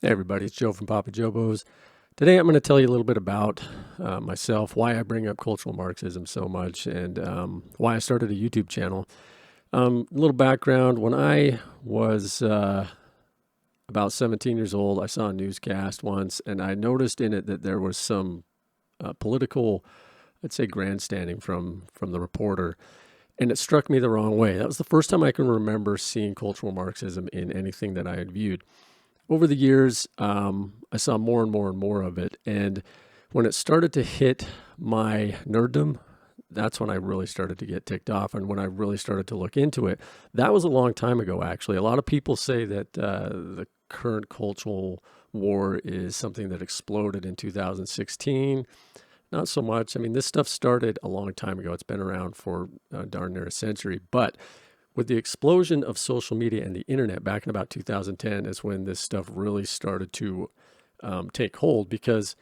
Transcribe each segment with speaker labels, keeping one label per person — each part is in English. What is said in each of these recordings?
Speaker 1: Hey everybody, it's Joe from Papa Jobo's. Today I'm going to tell you a little bit about myself, why I bring up cultural Marxism so much, and why I started a YouTube channel. A little background, when I was about 17 years old, I saw a newscast once, and I noticed in it that there was some political, I'd say grandstanding from the reporter, and it struck me the wrong way. That was the first time I can remember seeing cultural Marxism in anything that I had viewed. Over the years, I saw more and more and more of it. And when it started to hit my nerddom, that's when I really started to get ticked off and when I really started to look into it. That was a long time ago, actually. A lot of people say that the current cultural war is something that exploded in 2016. Not so much. I mean, this stuff started a long time ago. It's been around for darn near a century. But with the explosion of social media and the internet back in about 2010 is when this stuff really started to take hold, because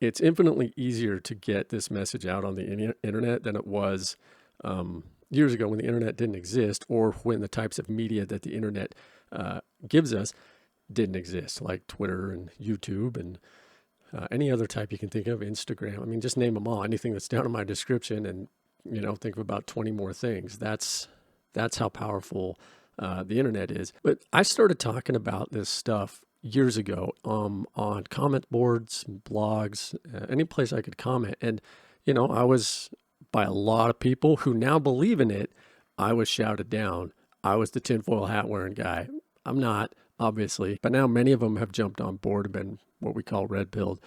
Speaker 1: it's infinitely easier to get this message out on the internet than it was years ago when the internet didn't exist, or when the types of media that the internet gives us didn't exist, like Twitter and YouTube and any other type you can think of, Instagram. I mean, just name them all. Anything that's down in my description, and think of about 20 more things. That's how powerful the internet is. But I started talking about this stuff years ago on comment boards, blogs, any place I could comment. And, I was, by a lot of people who now believe in it, I was shouted down. I was the tinfoil hat wearing guy. I'm not, obviously, but now many of them have jumped on board and been what we call red pilled.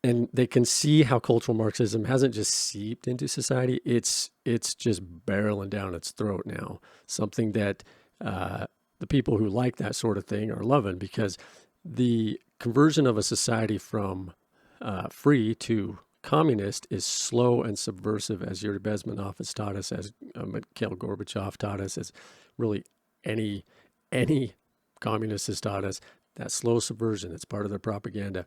Speaker 1: And they can see how cultural Marxism hasn't just seeped into society. It's just barreling down its throat now. Something that the people who like that sort of thing are loving, because the conversion of a society from free to communist is slow and subversive, as Yuri Bezmenov has taught us, as Mikhail Gorbachev taught us, as really any communist has taught us. That slow subversion, it's part of their propaganda.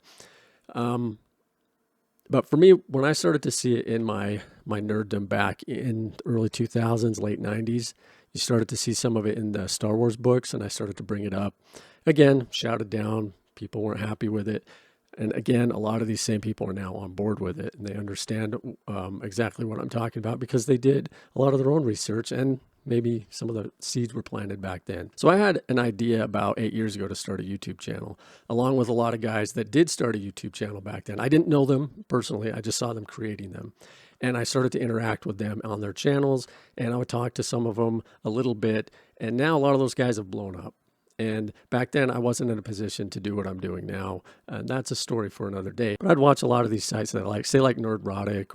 Speaker 1: But for me, when I started to see it in my nerddom back in the early 2000s, late 90s, you started to see some of it in the Star Wars books, and I started to bring it up. Again, shouted down, people weren't happy with it. And again, a lot of these same people are now on board with it, and they understand exactly what I'm talking about, because they did a lot of their own research, and maybe some of the seeds were planted back then. So I had an idea about 8 years ago to start a YouTube channel, along with a lot of guys that did start a YouTube channel back then. I didn't know them personally. I just saw them creating them. And I started to interact with them on their channels, and I would talk to some of them a little bit. And now a lot of those guys have blown up. And back then, I wasn't in a position to do what I'm doing now. And that's a story for another day. But I'd watch a lot of these sites that I like, say like NERDOM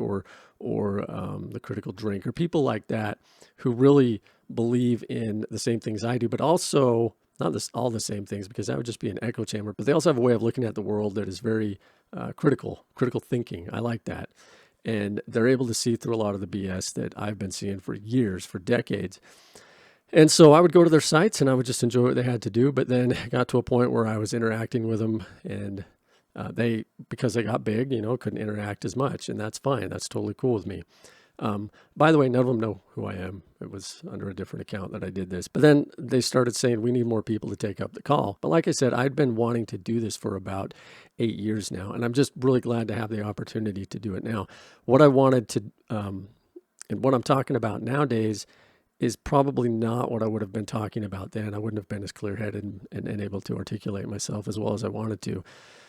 Speaker 1: or The Critical Drink, or people like that who really believe in the same things I do, but also not all the same things, because that would just be an echo chamber. But they also have a way of looking at the world that is very critical thinking. I like that. And they're able to see through a lot of the BS that I've been seeing for years, for decades. And so I would go to their sites and I would just enjoy what they had to do. But then it got to a point where I was interacting with them, and because they got big, couldn't interact as much. And that's fine. That's totally cool with me. By the way, none of them know who I am. It was under a different account that I did this. But then they started saying, we need more people to take up the call. But like I said, I'd been wanting to do this for about 8 years now. And I'm just really glad to have the opportunity to do it now. What I wanted to, and what I'm talking about nowadays, is probably not what I would have been talking about then. I wouldn't have been as clear-headed and able to articulate myself as well as I wanted to.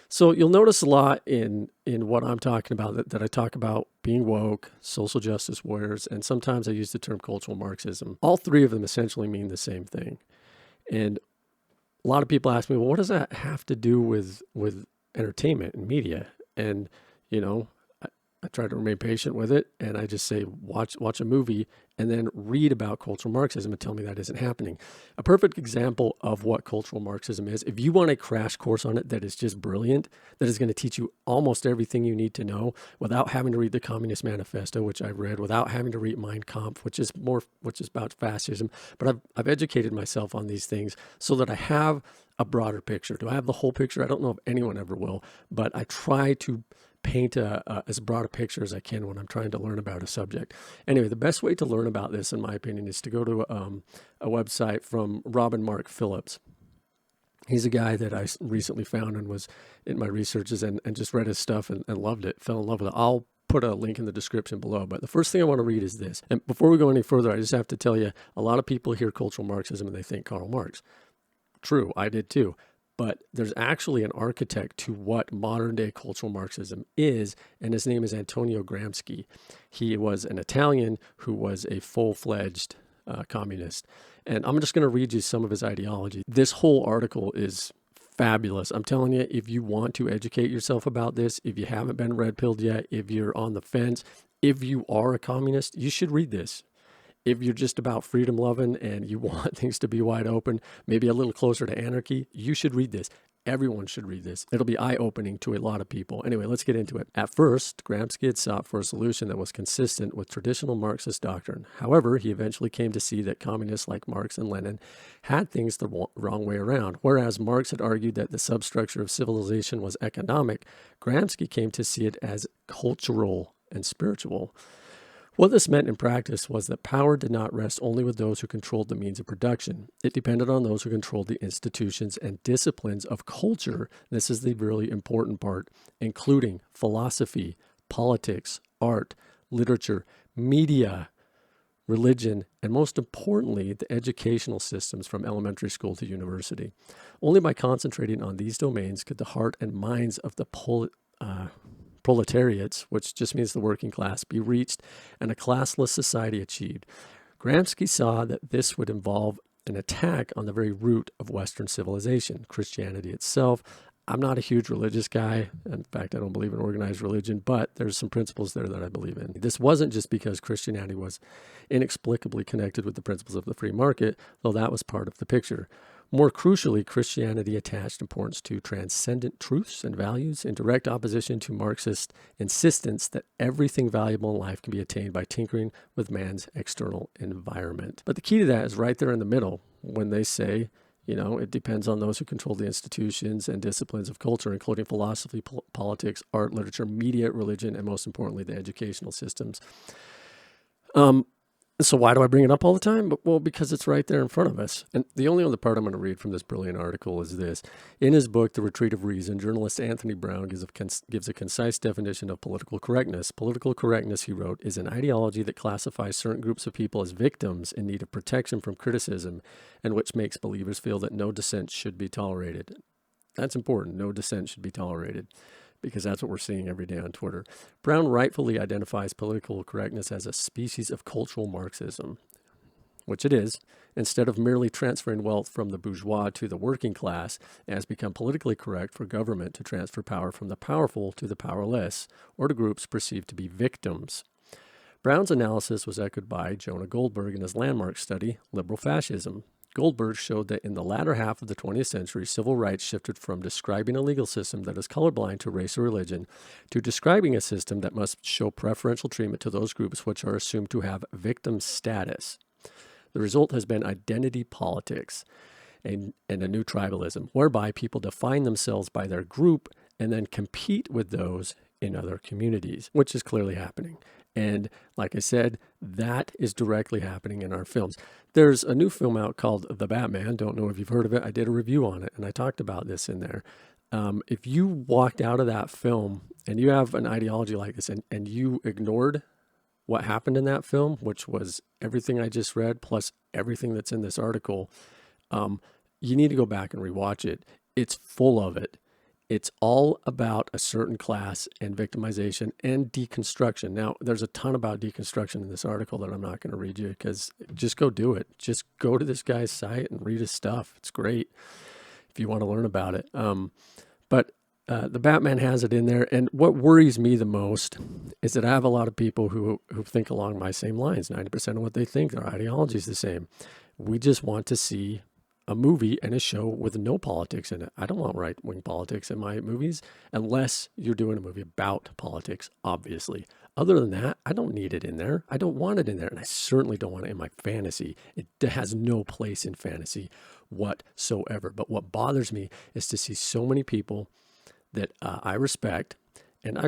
Speaker 1: So you'll notice a lot in what I'm talking about that I talk about being woke, social justice warriors, and sometimes I use the term cultural Marxism. All three of them essentially mean the same thing. And a lot of people ask me, well, what does that have to do with entertainment and media? And, I try to remain patient with it, and I just say, watch a movie and then read about cultural Marxism and tell me that isn't happening. A perfect example of what cultural Marxism is, if you want a crash course on it that is just brilliant, that is going to teach you almost everything you need to know without having to read the Communist Manifesto, which I've read, without having to read Mein Kampf, which is about fascism. But I've educated myself on these things so that I have a broader picture. Do I have the whole picture? I don't know if anyone ever will, but I try to paint as broad a picture as I can when I'm trying to learn about a subject. Anyway, the best way to learn about this, in my opinion, is to go to a website from Robin Mark Phillips. He's a guy that I recently found and was in my researches and just read his stuff and loved it, fell in love with it. I'll put a link in the description below. But the first thing I want to read is this. And before we go any further, I just have to tell you, a lot of people hear cultural Marxism and they think Karl Marx. True, I did too. But there's actually an architect to what modern day cultural Marxism is, and his name is Antonio Gramsci. He was an Italian who was a full-fledged communist. And I'm just going to read you some of his ideology. This whole article is fabulous. I'm telling you, if you want to educate yourself about this, if you haven't been red-pilled yet, if you're on the fence, if you are a communist, you should read this. If you're just about freedom loving and you want things to be wide open, maybe a little closer to anarchy, you should read this. Everyone should read this. It'll be eye-opening to a lot of people. Anyway, let's get into it. At first, Gramsci had sought for a solution that was consistent with traditional Marxist doctrine. However, he eventually came to see that communists like Marx and Lenin had things the wrong way around. Whereas Marx had argued that the substructure of civilization was economic, Gramsci came to see it as cultural and spiritual. What this meant in practice was that power did not rest only with those who controlled the means of production. It depended on those who controlled the institutions and disciplines of culture. This is the really important part, including philosophy, politics, art, literature, media, religion, and most importantly, the educational systems from elementary school to university. Only by concentrating on these domains could the heart and minds of the proletariats, which just means the working class, be reached and a classless society achieved. Gramsci saw that this would involve an attack on the very root of Western civilization, Christianity itself. I'm not a huge religious guy. In fact, I don't believe in organized religion, but there's some principles there that I believe in. This wasn't just because Christianity was inexplicably connected with the principles of the free market, though that was part of the picture. More crucially, Christianity attached importance to transcendent truths and values in direct opposition to Marxist insistence that everything valuable in life can be attained by tinkering with man's external environment. But the key to that is right there in the middle when they say, you know, it depends on those who control the institutions and disciplines of culture, including philosophy, politics, art, literature, media, religion, and most importantly, the educational systems. So why do I bring it up all the time? Well, because it's right there in front of us. And the only other part I'm going to read from this brilliant article is this. In his book, The Retreat of Reason, journalist Anthony Brown gives a concise definition of political correctness. Political correctness, he wrote, is an ideology that classifies certain groups of people as victims in need of protection from criticism and which makes believers feel that no dissent should be tolerated. That's important. No dissent should be tolerated, because that's what we're seeing every day on Twitter. Brown rightfully identifies political correctness as a species of cultural Marxism, which it is. Instead of merely transferring wealth from the bourgeois to the working class, it has become politically correct for government to transfer power from the powerful to the powerless, or to groups perceived to be victims. Brown's analysis was echoed by Jonah Goldberg in his landmark study, Liberal Fascism. Goldberg showed that in the latter half of the 20th century, civil rights shifted from describing a legal system that is colorblind to race or religion to describing a system that must show preferential treatment to those groups which are assumed to have victim status. The result has been identity politics and a new tribalism, whereby people define themselves by their group and then compete with those in other communities, which is clearly happening. And like I said, that is directly happening in our films. There's a new film out called The Batman. Don't know if you've heard of it. I did a review on it, and I talked about this in there. If you walked out of that film and you have an ideology like this and you ignored what happened in that film, which was everything I just read plus everything that's in this article, you need to go back and rewatch it. It's full of it. It's all about a certain class and victimization and deconstruction. Now, there's a ton about deconstruction in this article that I'm not going to read you because just go do it. Just go to this guy's site and read his stuff. It's great if you want to learn about it. But the Batman has it in there. And what worries me the most is that I have a lot of people who think along my same lines. 90% of what they think, their ideology is the same. We just want to see a movie and a show with no politics in it. I don't want right-wing politics in my movies unless you're doing a movie about politics, obviously. Other than that, I don't need it in there. I don't want it in there. And I certainly don't want it in my fantasy. It has no place in fantasy whatsoever. But what bothers me is to see so many people that I respect And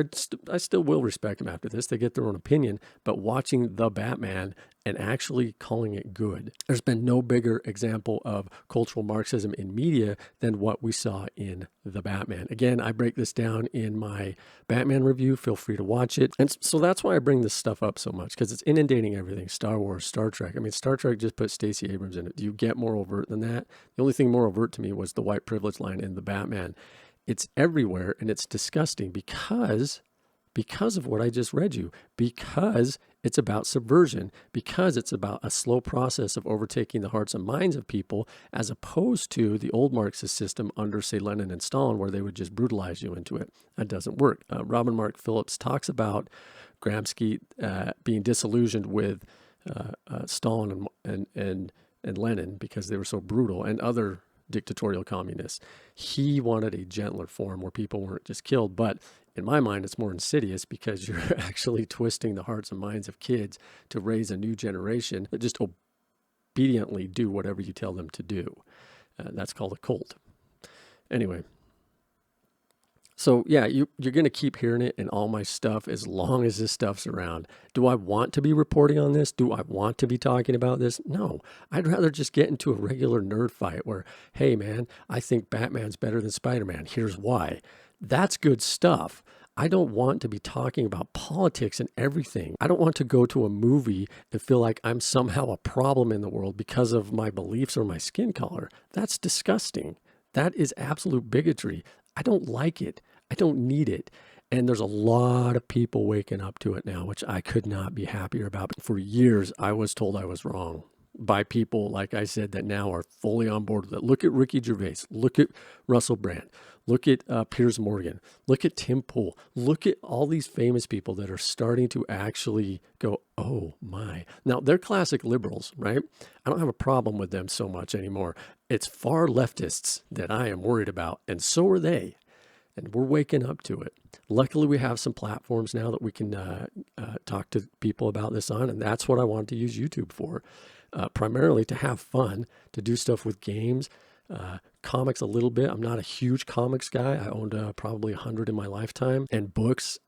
Speaker 1: I still will respect them after this. They get their own opinion, but watching The Batman and actually calling it good. There's been no bigger example of cultural Marxism in media than what we saw in The Batman. Again, I break this down in my Batman review. Feel free to watch it. And so that's why I bring this stuff up so much, because it's inundating everything. Star Wars, Star Trek. I mean, Star Trek just put Stacey Abrams in it. Do you get more overt than that? The only thing more overt to me was the white privilege line in The Batman. It's everywhere, and it's disgusting because of what I just read you, because it's about subversion, because it's about a slow process of overtaking the hearts and minds of people, as opposed to the old Marxist system under, say, Lenin and Stalin, where they would just brutalize you into it. That doesn't work. Robin Mark Phillips talks about Gramsci being disillusioned with Stalin and Lenin because they were so brutal, and other dictatorial communists. He wanted a gentler form where people weren't just killed, but in my mind, it's more insidious because you're actually twisting the hearts and minds of kids to raise a new generation that just obediently do whatever you tell them to do. That's called a cult. Anyway, so yeah, you're going to keep hearing it in all my stuff as long as this stuff's around. Do I want to be reporting on this? Do I want to be talking about this? No. I'd rather just get into a regular nerd fight where, hey man, I think Batman's better than Spider-Man. Here's why. That's good stuff. I don't want to be talking about politics and everything. I don't want to go to a movie and feel like I'm somehow a problem in the world because of my beliefs or my skin color. That's disgusting. That is absolute bigotry. I don't like it. I don't need it. And there's a lot of people waking up to it now, which I could not be happier about. But for years, I was told I was wrong by people, like I said, that now are fully on board with it. Look at Ricky Gervais. Look at Russell Brand. Look at Piers Morgan. Look at Tim Pool. Look at all these famous people that are starting to actually go, oh my. Now, they're classic liberals, right? I don't have a problem with them so much anymore. It's far leftists that I am worried about, and so are they. And we're waking up to it. Luckily, we have some platforms now that we can talk to people about this on, and that's what I wanted to use YouTube for. Primarily to have fun, to do stuff with games, comics a little bit. I'm not a huge comics guy. I owned probably 100 in my lifetime. And books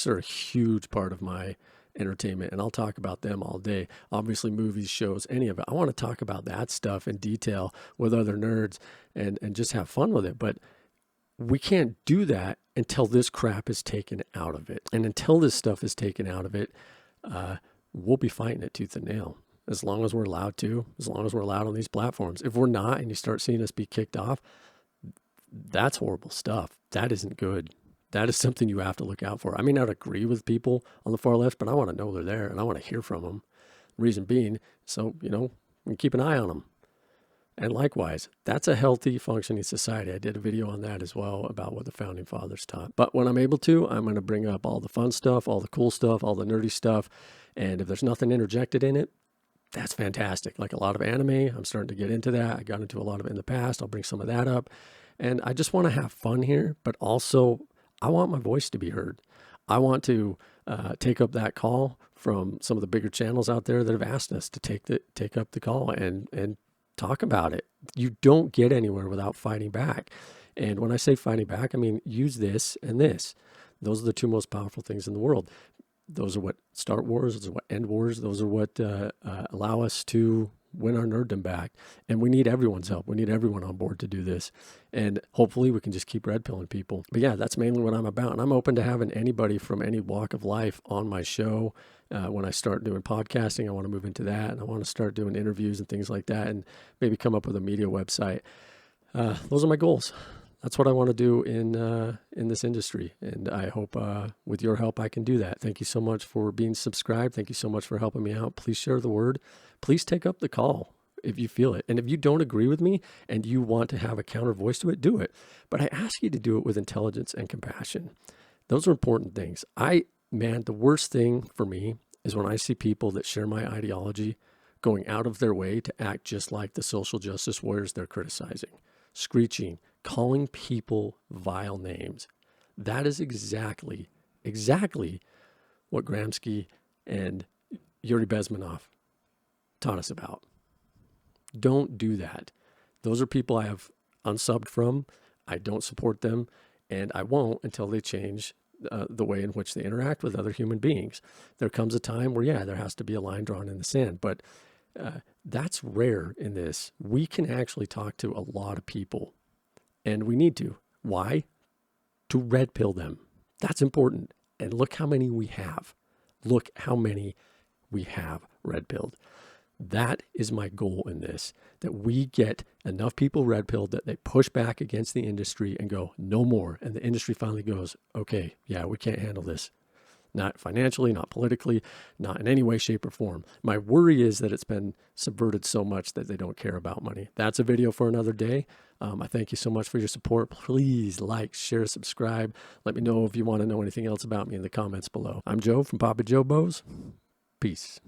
Speaker 1: are a huge part of my entertainment, and I'll talk about them all day. Obviously, movies, shows, any of it. I want to talk about that stuff in detail with other nerds and just have fun with it. But we can't do that until this crap is taken out of it. And until this stuff is taken out of it, we'll be fighting it tooth and nail. As long as we're allowed to, as long as we're allowed on these platforms. If we're not and you start seeing us be kicked off, that's horrible stuff. That isn't good. That is something you have to look out for. I may not agree with people on the far left, but I want to know they're there and I want to hear from them. Reason being, so, we can keep an eye on them. And likewise, that's a healthy, functioning society. I did a video on that as well about what the Founding Fathers taught. But when I'm able to, I'm going to bring up all the fun stuff, all the cool stuff, all the nerdy stuff. And if there's nothing interjected in it, that's fantastic. Like a lot of anime, I'm starting to get into that. I got into a lot of it in the past. I'll bring some of that up. And I just want to have fun here, but also I want my voice to be heard. I want to take up that call from some of the bigger channels out there that have asked us to take up the call and talk about it. You don't get anywhere without fighting back. And when I say fighting back, I mean use this and this. Those are the two most powerful things in the world. Those are what start wars, those are what end wars, those are what allow us to win our nerddom back. And we need everyone's help. We need everyone on board to do this. And hopefully we can just keep red pilling people. But yeah, that's mainly what I'm about. And I'm open to having anybody from any walk of life on my show. When I start doing podcasting, I want to move into that. And I want to start doing interviews and things like that and maybe come up with a media website. Those are my goals. That's what I want to do in this industry. And I hope with your help, I can do that. Thank you so much for being subscribed. Thank you so much for helping me out. Please share the word. Please take up the call if you feel it. And if you don't agree with me and you want to have a counter voice to it, do it. But I ask you to do it with intelligence and compassion. Those are important things. The worst thing for me is when I see people that share my ideology going out of their way to act just like the social justice warriors they're criticizing, screeching, calling people vile names. That is exactly what Gramsci and Yuri Bezmenov taught us about. Don't do that. Those are people I have unsubbed from. I don't support them, and I won't until they change the way in which they interact with other human beings. There comes a time where, yeah, there has to be a line drawn in the sand, but that's rare in this. We can actually talk to a lot of people, and we need to. Why? To red pill them. That's important. And look how many we have. Look how many we have red pilled. That is my goal in this, that we get enough people red pilled that they push back against the industry and go, no more. And the industry finally goes, okay, yeah, we can't handle this. Not financially, not politically, not in any way, shape, or form. My worry is that it's been subverted so much that they don't care about money. That's a video for another day. I thank you so much for your support. Please like, share, subscribe. Let me know if you want to know anything else about me in the comments below. I'm Joe from Papa Joe Bows. Peace.